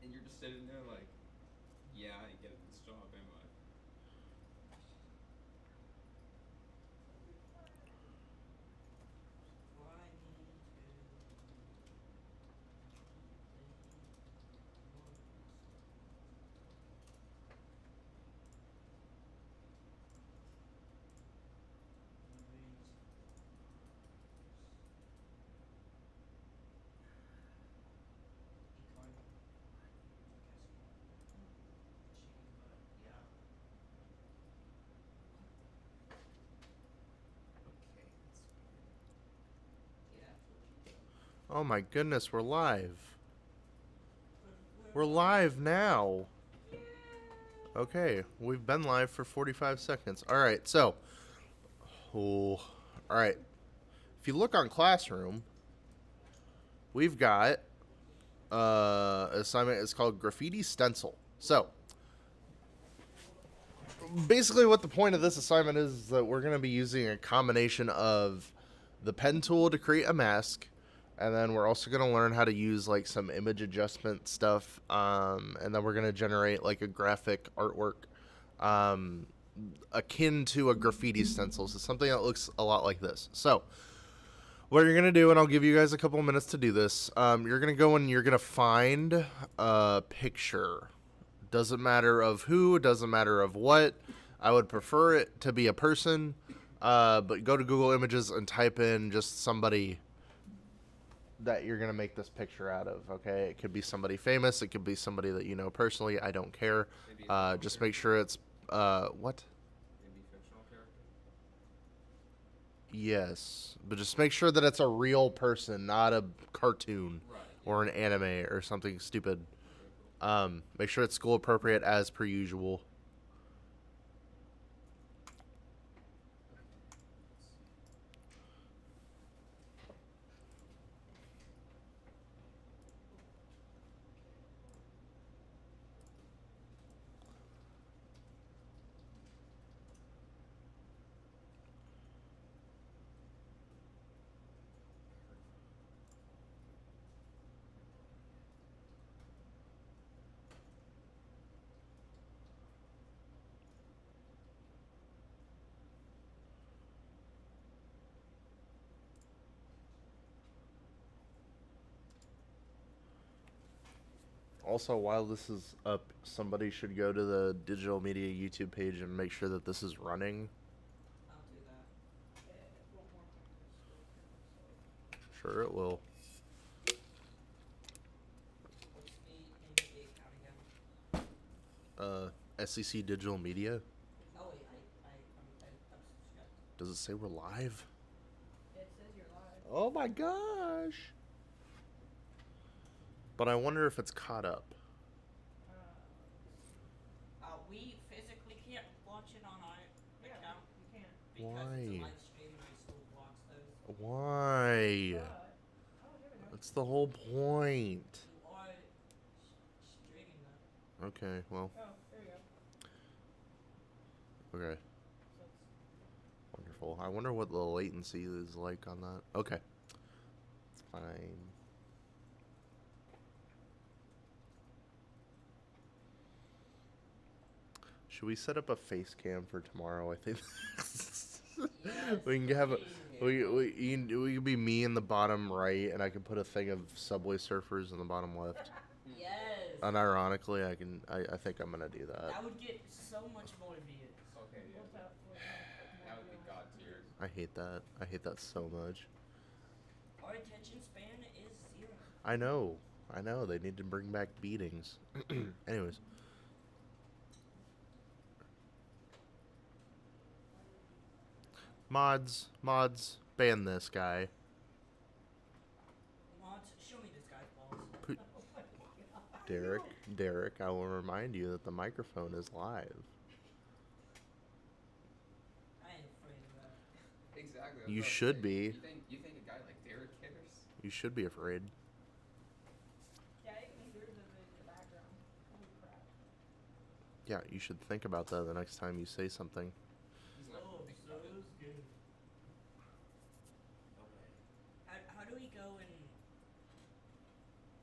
And you're just sitting there like, yeah, I ain't getting this job, am I? Fly me to chicken butt, yeah. Okay, that's weird. Yeah, that's what she said. Oh my goodness, we're live. We're Live. live now. Yeah. Okay, we've been live for 45 seconds. All right, so, all right. If you look on Classroom, we've got assignment is called Graffiti Stencil. So, basically, what the point of this assignment is that we're going to be using a combination of the pen tool to create a mask, and then we're also going to learn how to use like some image adjustment stuff, and then we're going to generate like a graphic artwork um, akin to a graffiti stencil. So something that looks a lot like this. So what you're going to do, and I'll give you guys a couple of minutes to do this, you're going to go and you're going to find a picture. Doesn't matter of who, doesn't matter of what. I would prefer it to be a person, but go to Google Images and type in just somebody that you're going to make this picture out of, okay? It could be somebody famous. It could be somebody that you know personally. I don't care. Maybe a fictional Just character? make sure it's, what? Maybe a fictional character? Yes. But just make sure that it's a real person, not a cartoon Right. or an anime or something stupid. Okay, cool. Make sure it's school appropriate as per usual. Let's see. Also, while this is up, somebody should go to the Digital Media YouTube page and make sure that this is running. I'll do that. It won't work on your school account, so. Sure, it will. What's the name of the account again? SEC Digital Media. Oh wait, I'm subscribed. Does it say we're live? It says you're live. Oh my gosh! But I wonder if it's caught up. We physically can't watch it on our Yeah, account you can. because it's a Why? live stream and my school blocks those. Why? But, oh, here we go. That's the whole point. You are streaming them. Okay, well, Oh, there you go. okay. So it's, Wonderful. I wonder what the latency is like on that. Okay. It's fine. Should we set up a face cam for tomorrow? I think Yes, we can have a please. we could be me in the bottom right, and I can put a thing of Subway Surfers in the bottom left. Yes. Unironically, I think I'm gonna do that. That would get so much more views. Okay, yeah. we'll tell- we'll tell That would be god tier. I hate that. I hate that so much. Our attention span is 0. I know. I know. They need to bring back beatings. Anyways. Mods, ban this guy. Mods, show me this guy's balls. Put- Oh my God. Derek, I will remind you that the microphone is live. I ain't afraid of that. Exactly. that's You what I'm should saying. be. You think a guy like Derek cares? You should be afraid. Yeah, you can hear the background. Holy crap. Yeah, you should think about that the next time you say something. He's not gonna think about it. Good. No way. How do we go and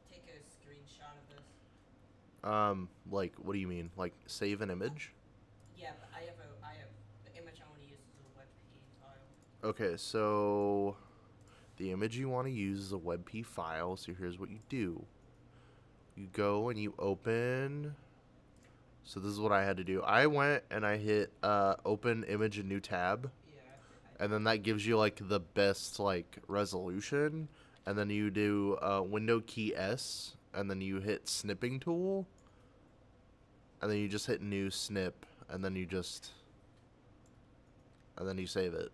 take a screenshot of this? Like, what do you mean? Like, save an image? Yeah, but I have the image I want to use is a WebP file. Okay, so the image you want to use is a WebP file. So here's what you do. You go and you open. So this is what I had to do. I went and I hit open image in new tab. Yeah. And then that gives you like the best like resolution. And then you do window key S. And then you hit snipping tool. And then you just hit new snip. And then you just... And then you save it.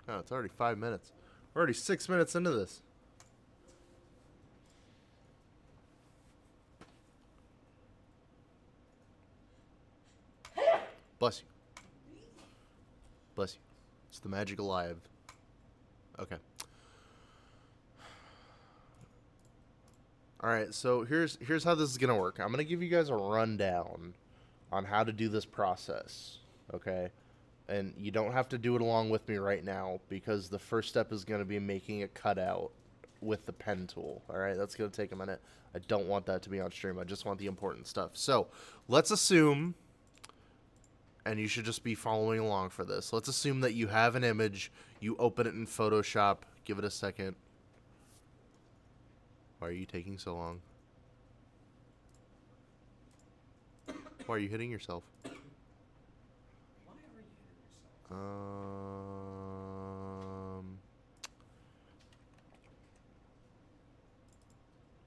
Oh, it's already 5 minutes. We're already 6 minutes into this. Bless you. Bless you. It's the magic alive. Okay. Alright, so here's how this is going to work. I'm going to give you guys a rundown on how to do this process. Okay? And you don't have to do it along with me right now because the first step is going to be making a cutout with the pen tool. Alright, that's going to take a minute. I don't want that to be on stream. I just want the important stuff. So, let's assume... And you should just be following along for this. Let's assume that you have an image. You open it in Photoshop. Give it a second. Why are you taking so long? Why are you hitting yourself? Why are you hitting yourself?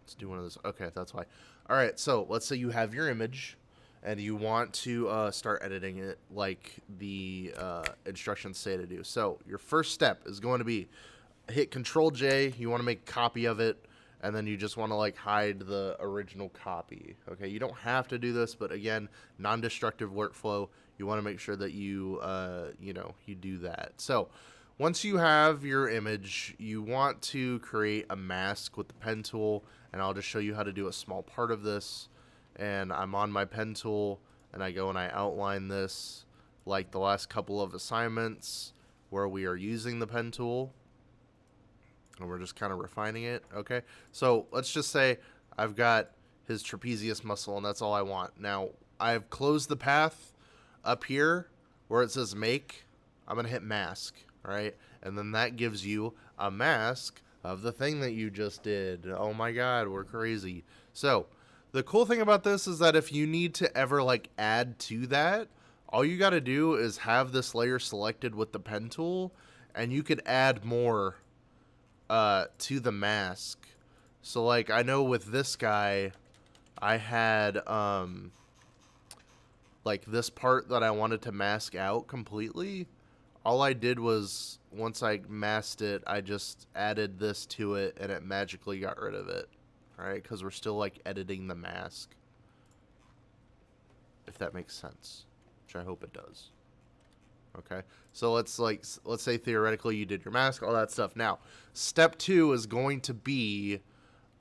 Let's do one of those. Okay, that's why. All right, so let's say you have your image. And you want to start editing it like the instructions say to do. So your first step is going to be hit Control J. You want to make a copy of it, and then you just want to like hide the original copy. Okay, you don't have to do this, but again, non-destructive workflow. You want to make sure that you you do that. So once you have your image, you want to create a mask with the pen tool, and I'll just show you how to do a small part of this. And I'm on my pen tool, and I go and I outline this like the last couple of assignments where we are using the pen tool. And we're just kind of refining it, okay? So let's just say I've got his trapezius muscle, and that's all I want. Now, I've closed the path up here where it says make. I'm going to hit mask, all right? And then that gives you a mask of the thing that you just did. Oh my God, we're crazy. So... the cool thing about this is that if you need to ever like add to that, all you got to do is have this layer selected with the pen tool, and you could add more to the mask. So like I know with this guy, I had like this part that I wanted to mask out completely. All I did was once I masked it, I just added this to it, and it magically got rid of it. Alright, because we're still like editing the mask. If that makes sense. Which I hope it does. Okay. So let's say theoretically you did your mask, all that stuff. Now, step 2 is going to be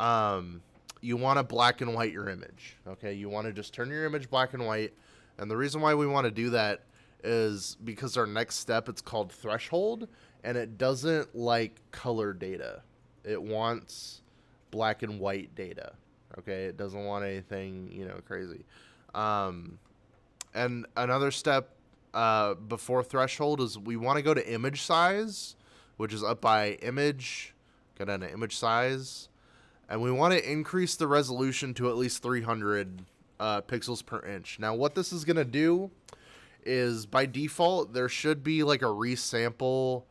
you want to black and white your image. Okay, you want to just turn your image black and white. And the reason why we want to do that is because our next step, it's called threshold, and it doesn't like color data. It wants black and white data. Okay, it doesn't want anything, crazy. And another step before threshold is we want to go to image size, which is up by image. Go down to image size, and we want to increase the resolution to at least 300 pixels per inch. Now, what this is going to do is by default there should be like a resample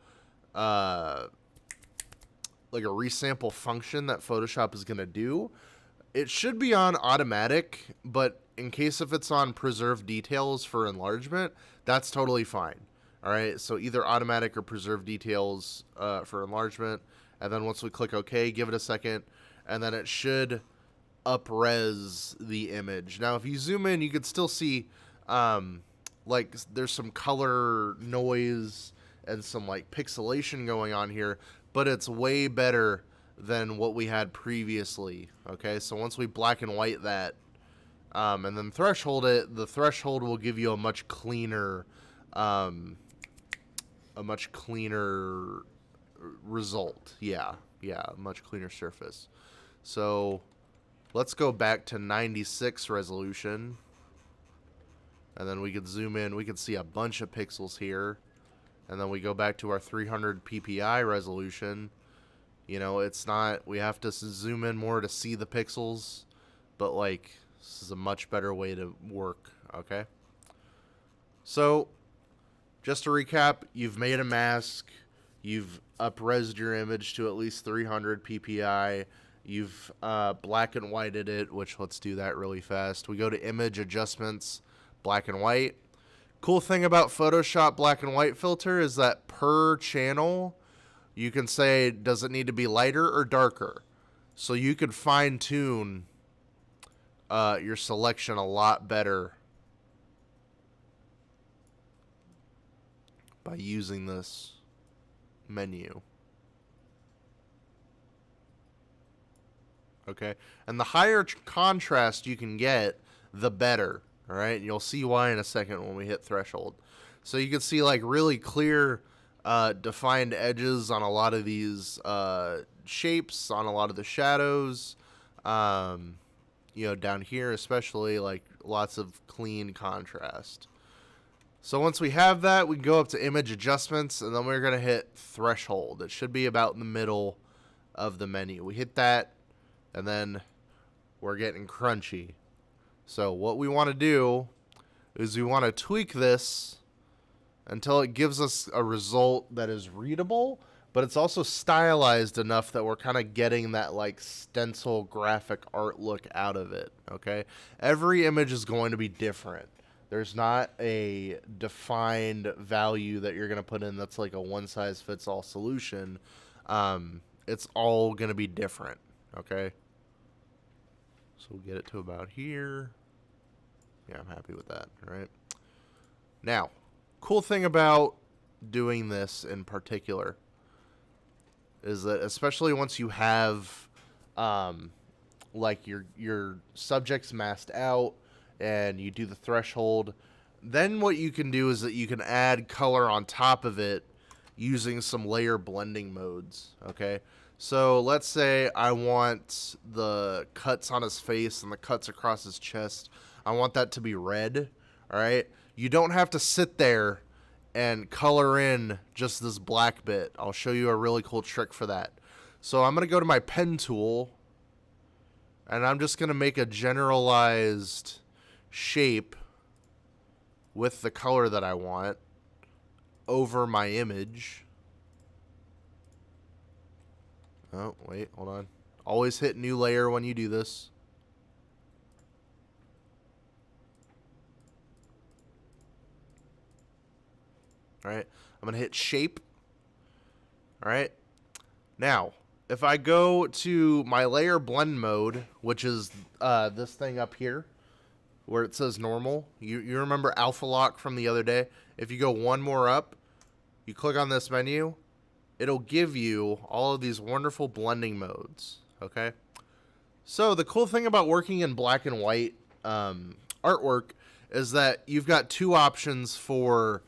function that Photoshop is going to do. It should be on automatic, but in case if it's on preserve details for enlargement, that's totally fine. All right, so either automatic or preserve details for enlargement, and then once we click OK, give it a second, and then it should up-res the image. Now, if you zoom in, you can still see like there's some color noise and some like pixelation going on here, but it's way better than what we had previously. Okay, so once we black and white that, And then threshold it. The threshold will give you a much cleaner result. Yeah, a much cleaner surface. So let's go back to 96 resolution. And then we could zoom in. We could see a bunch of pixels here. And then we go back to our 300 ppi resolution. You know, it's not, we have to zoom in more to see the pixels. But, like, this is a much better way to work, okay? So, just to recap, you've made a mask. You've up-resed your image to at least 300 ppi. You've black and whited it, which let's do that really fast. We go to image adjustments, black and white. Cool thing about Photoshop black and white filter is that per channel, you can say, does it need to be lighter or darker? So you could fine tune your selection a lot better by using this menu. Okay, and the higher contrast you can get, the better. All right, and you'll see why in a second when we hit threshold. So you can see like really clear defined edges on a lot of these shapes, on a lot of the shadows. You know, down here especially, like lots of clean contrast. So once we have that, we can go up to image adjustments, and then we're going to hit threshold. It should be about in the middle of the menu. We hit that, and then we're getting crunchy. So what we want to do is we want to tweak this until it gives us a result that is readable, but it's also stylized enough that we're kind of getting that like stencil graphic art look out of it, okay? Every image is going to be different. There's not a defined value that you're going to put in that's like a one-size-fits-all solution. It's all going to be different, okay? So we'll get it to about here. Yeah, I'm happy with that, right? Now, cool thing about doing this in particular is that especially once you have like your subjects masked out and you do the threshold, then what you can do is that you can add color on top of it using some layer blending modes, okay? So let's say I want the cuts on his face and the cuts across his chest, I want that to be red, all right? You don't have to sit there and color in just this black bit. I'll show you a really cool trick for that. So I'm going to go to my pen tool, and I'm just going to make a generalized shape with the color that I want over my image. Oh, wait, hold on. Always hit new layer when you do this. All right, I'm going to hit shape. All right. Now, if I go to my layer blend mode, which is this thing up here where it says normal, you remember Alpha Lock from the other day? If you go one more up, you click on this menu, it'll give you all of these wonderful blending modes, okay? So the cool thing about working in black and white artwork is that you've got two options for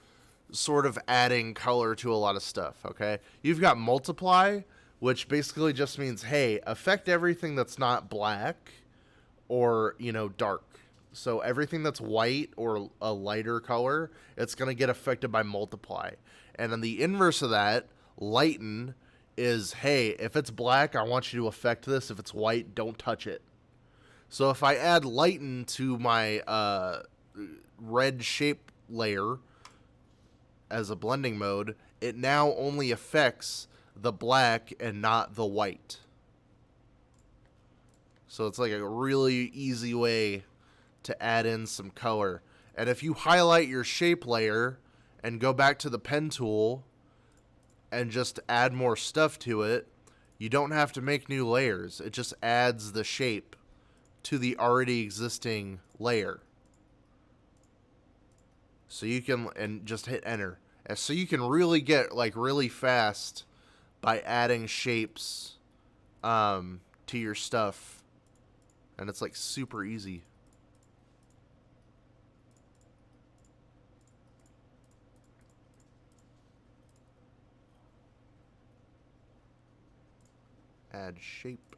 sort of adding color to a lot of stuff, okay? You've got multiply, which basically just means, hey, affect everything that's not black or, you know, dark. So everything that's white or a lighter color, it's going to get affected by multiply. And then the inverse of that, lighten, is, hey, if it's black, I want you to affect this. If it's white, don't touch it. So if I add lighten to my red shape layer as a blending mode, it now only affects the black and not the white. So it's like a really easy way to add in some color. And if you highlight your shape layer and go back to the pen tool and just add more stuff to it, you don't have to make new layers. It just adds the shape to the already existing layer. So you can, and just hit enter. And so you can really get like really fast by adding shapes to your stuff. And it's like super easy. Add shape.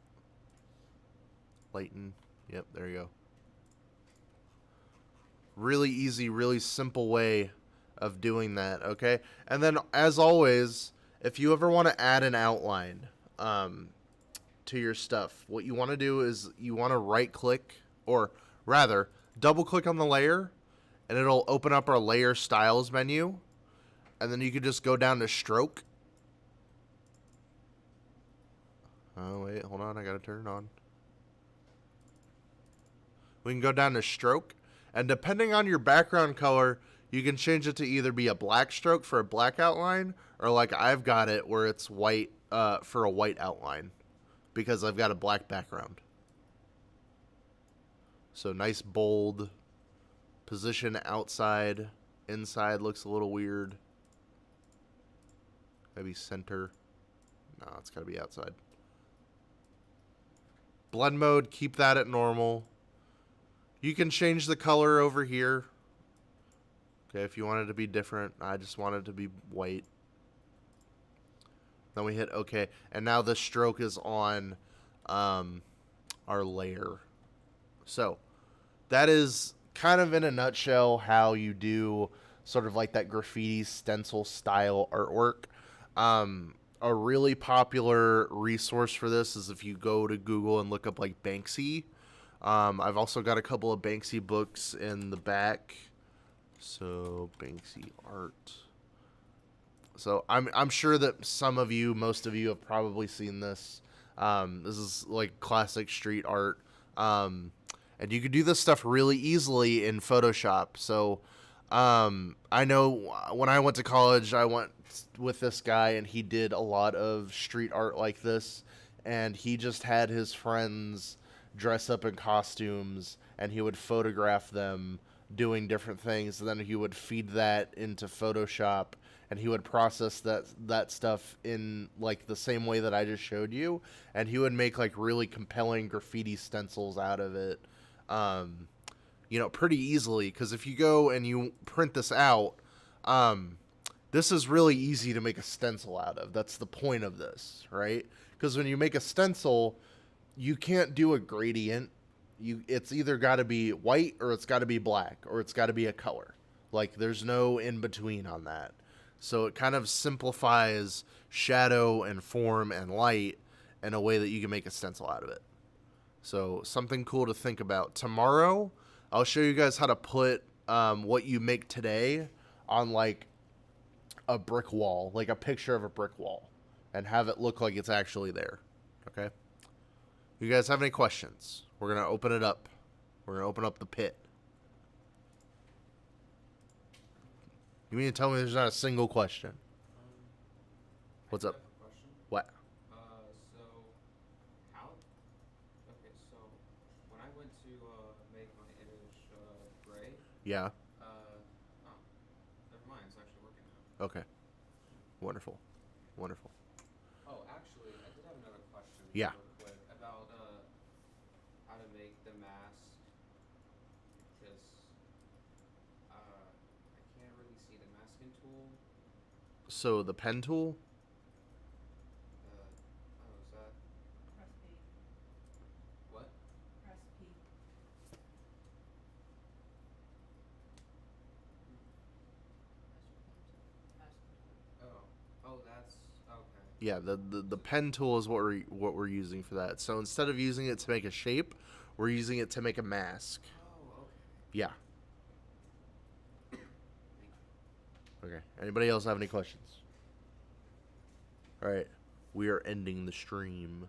Lighten. Yep, there you go. Really easy, really simple way of doing that, okay? And then, as always, if you ever want to add an outline to your stuff, what you want to do is you want to right-click, or rather, double-click on the layer, and it'll open up our Layer Styles menu, and then you can just go down to Stroke. Oh, wait, hold on, I gotta turn it on. We can go down to Stroke, and depending on your background color, you can change it to either be a black stroke for a black outline, or like I've got it where it's white for a white outline, because I've got a black background. So nice bold position outside, inside looks a little weird. Maybe center. No, it's gotta be outside. Blend mode, keep that at normal. You can change the color over here. Okay, if you want it to be different, I just want it to be white. Then we hit OK, and now the stroke is on our layer. So that is kind of in a nutshell how you do sort of like that graffiti stencil style artwork. A really popular resource for this is if you go to Google and look up like Banksy. I've also got a couple of Banksy books in the back. So Banksy art. So I'm sure that some of you, most of you, have probably seen this. This is like classic street art, and you can do this stuff really easily in Photoshop. So I know when I went to college, I went with this guy, and he did a lot of street art like this, and he just had his friends dress up in costumes, and he would photograph them doing different things, and then he would feed that into Photoshop, and he would process that stuff in like the same way that I just showed you, and he would make like really compelling graffiti stencils out of it, you know, pretty easily. Because if you go and you print this out, this is really easy to make a stencil out of. That's the point of this, right? Because when you make a stencil, you can't do a gradient. It's either got to be white, or it's got to be black, or it's got to be a color. Like, there's no in between on that. So it kind of simplifies shadow and form and light in a way that you can make a stencil out of it. So something cool to think about. Tomorrow, I'll show you guys how to put what you make today on like a brick wall, like a picture of a brick wall, and have it look like it's actually there. Okay? You guys have any questions? We're going to open it up. We're going to open up the pit. You mean to tell me there's not a single question? What's up? I have a question. What? So, how? Okay, so when I went to make my image gray, Yeah. oh, never mind, it's actually working now. Okay. Wonderful. Wonderful. Oh, actually, I did have another question. Yeah. Real quick about how to make the mask, because I can't really see the masking tool. So the pen tool? Oh, is that Press P. what? Press P. Oh, that's okay. Yeah, the pen tool is what we're using for that. So instead of using it to make a shape, we're using it to make a mask. Oh, okay. Yeah. Okay. Anybody else have any questions? All right. We are ending the stream.